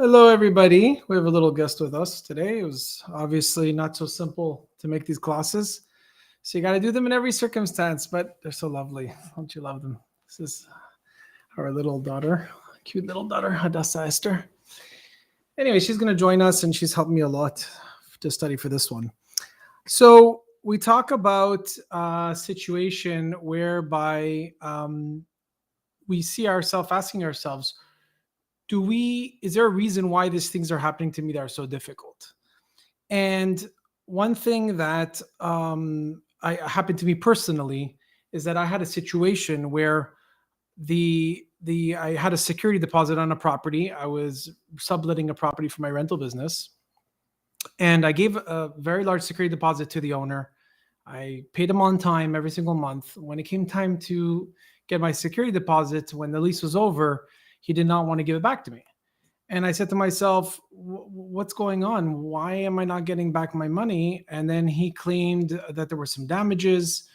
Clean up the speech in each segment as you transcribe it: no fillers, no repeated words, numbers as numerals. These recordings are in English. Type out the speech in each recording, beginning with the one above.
Hello, everybody. We have a little guest with us today. It was obviously not so simple to make these classes. So you got to do them in every circumstance, but they're so lovely. Don't you love them? This is our little daughter, cute little daughter, Hadassah Esther. Anyway, she's going to join us and she's helped me a lot to study for this one. So we talk about a situation whereby we see ourselves asking ourselves, is there a reason why these things are happening to me that are so difficult? And one thing that I happened to me personally is that I had a situation where the I had a security deposit on a property. I was subletting a property for my rental business, and I gave a very large security deposit to the owner. I paid him on time every single month. When it came time to get my security deposit, when the lease was over, he did not want to give it back to me. And I said to myself, what's going on? Why am I not getting back my money? And then he claimed that there were some damages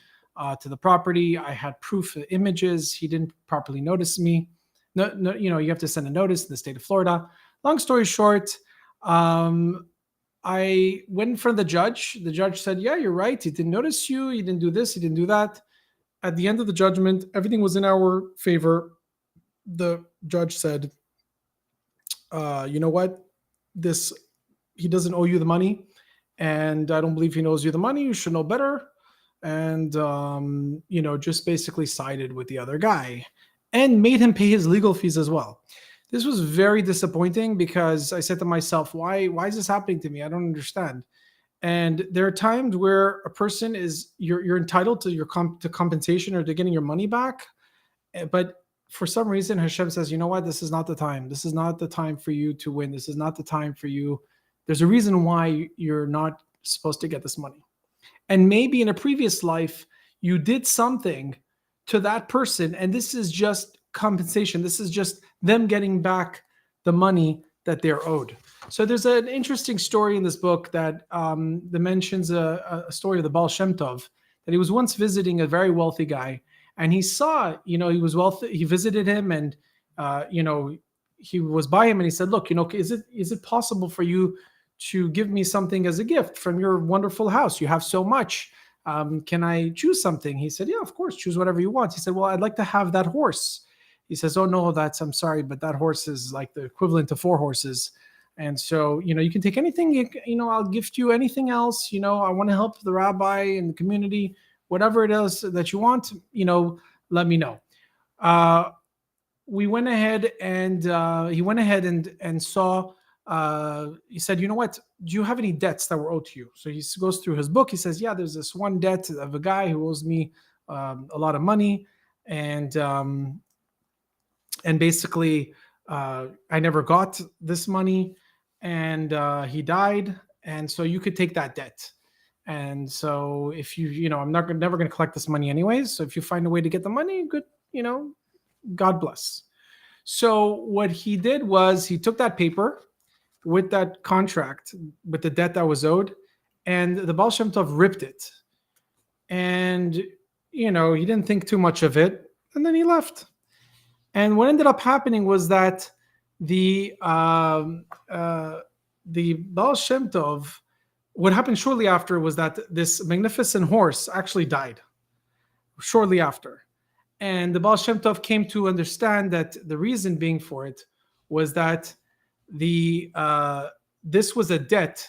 to the property. I had proof of images. He didn't properly notice me. No, you have to send a notice in the state of Florida. Long story short, I went in front of the judge. The judge said, yeah, you're right. He didn't notice you. He didn't do this. He didn't do that. At the end of the judgment, everything was in our favor. The judge said, you know what? He doesn't owe you the money, and I don't believe he knows you the money. You should know better. And just basically sided with the other guy and made him pay his legal fees as well. This was very disappointing because I said to myself, why is this happening to me? I don't understand. And there are times where a person you're entitled to to compensation or to getting your money back, but for some reason Hashem says, you know what, this is not the time. This is not the time for you to win. This is not the time for you. There's a reason why you're not supposed to get this money. And maybe in a previous life, you did something to that person, and this is just compensation. This is just them getting back the money that they're owed. So there's an interesting story in this book that mentions a story of the Baal Shem Tov, that he was once visiting a very wealthy guy, and he saw, he was wealthy. He visited him, and he was by him, and he said, look, is it possible for you to give me something as a gift from your wonderful house? You have so much. Can I choose something? He said, yeah, of course, choose whatever you want. He said, well, I'd like to have that horse. He says, oh no, I'm sorry, but that horse is like the equivalent to 4 horses. And so, you can take anything, I'll gift you anything else. I want to help the rabbi and the community, whatever it is that you want, let me know. We went ahead and he went ahead and saw, he said, you know what, do you have any debts that were owed to you? So he goes through his book. He says, yeah, there's this one debt of a guy who owes me a lot of money. And basically, I never got this money, and he died. And so you could take that debt. And so if I'm never going to collect this money anyways. So if you find a way to get the money, good, God bless. So what he did was he took that paper with that contract, with the debt that was owed, and the Baal Shem Tov ripped it. And, he didn't think too much of it, and then he left. And what ended up happening was that the Baal Shem Tov, what happened shortly after was that this magnificent horse actually died shortly after. And the Baal Shem Tov came to understand that the reason being for it was that this was a debt.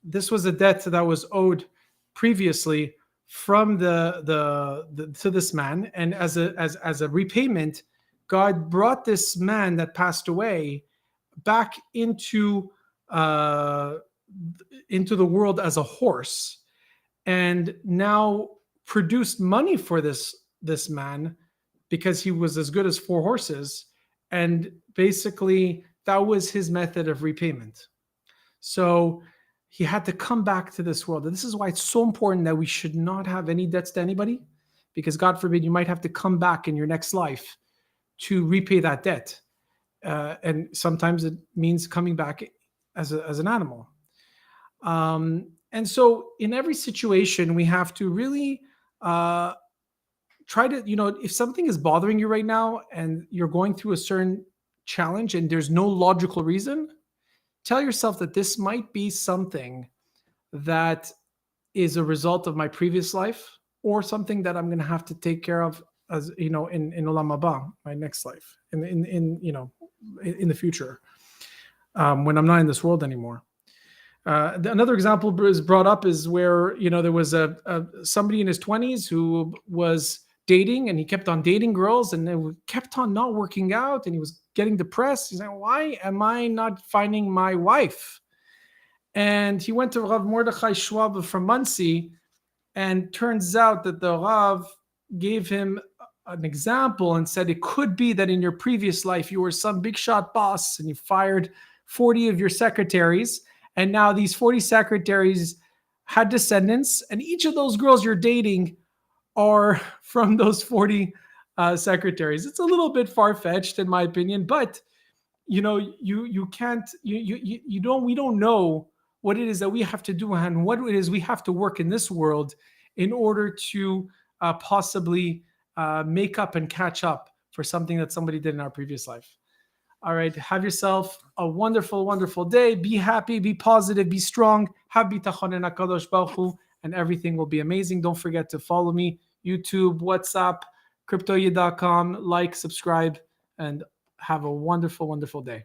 This was a debt that was owed previously from to this man, and as a repayment, God brought this man that passed away back into the world as a horse, and now produced money for this man because he was as good as 4 horses, and basically that was his method of repayment. So he had to come back to this world. And this is why it's so important that we should not have any debts to anybody, because God forbid you might have to come back in your next life to repay that debt. And sometimes it means coming back as an animal. And so in every situation, we have to really try to, if something is bothering you right now and you're going through a certain challenge and there's no logical reason, tell yourself that this might be something that is a result of my previous life, or something that I'm going to have to take care of, as in Olam Haba, my next life, in the future, when I'm not in this world anymore. Another example is brought up is where there was somebody in his 20s who was dating, and he kept on dating girls, and it kept on not working out, and he was getting depressed. He's like, why am I not finding my wife? And he went to Rav Mordechai Schwab from Muncie, and turns out that the Rav gave him an example and said it could be that in your previous life you were some big shot boss and you fired 40 of your secretaries, and now these 40 secretaries had descendants, and each of those girls you're dating are from those 40 secretaries. It's a little bit far-fetched in my opinion, but you can't, you don't, we don't know what it is that we have to do and what it is we have to work in this world in order to possibly make up and catch up for something that somebody did in our previous life. All right, have yourself a wonderful, wonderful day. Be happy, be positive, be strong. Have bitachon in HaKadosh Baruch Hu, and everything will be amazing. Don't forget to follow me, YouTube, WhatsApp, CryptoYid.com. Like, subscribe, and have a wonderful, wonderful day.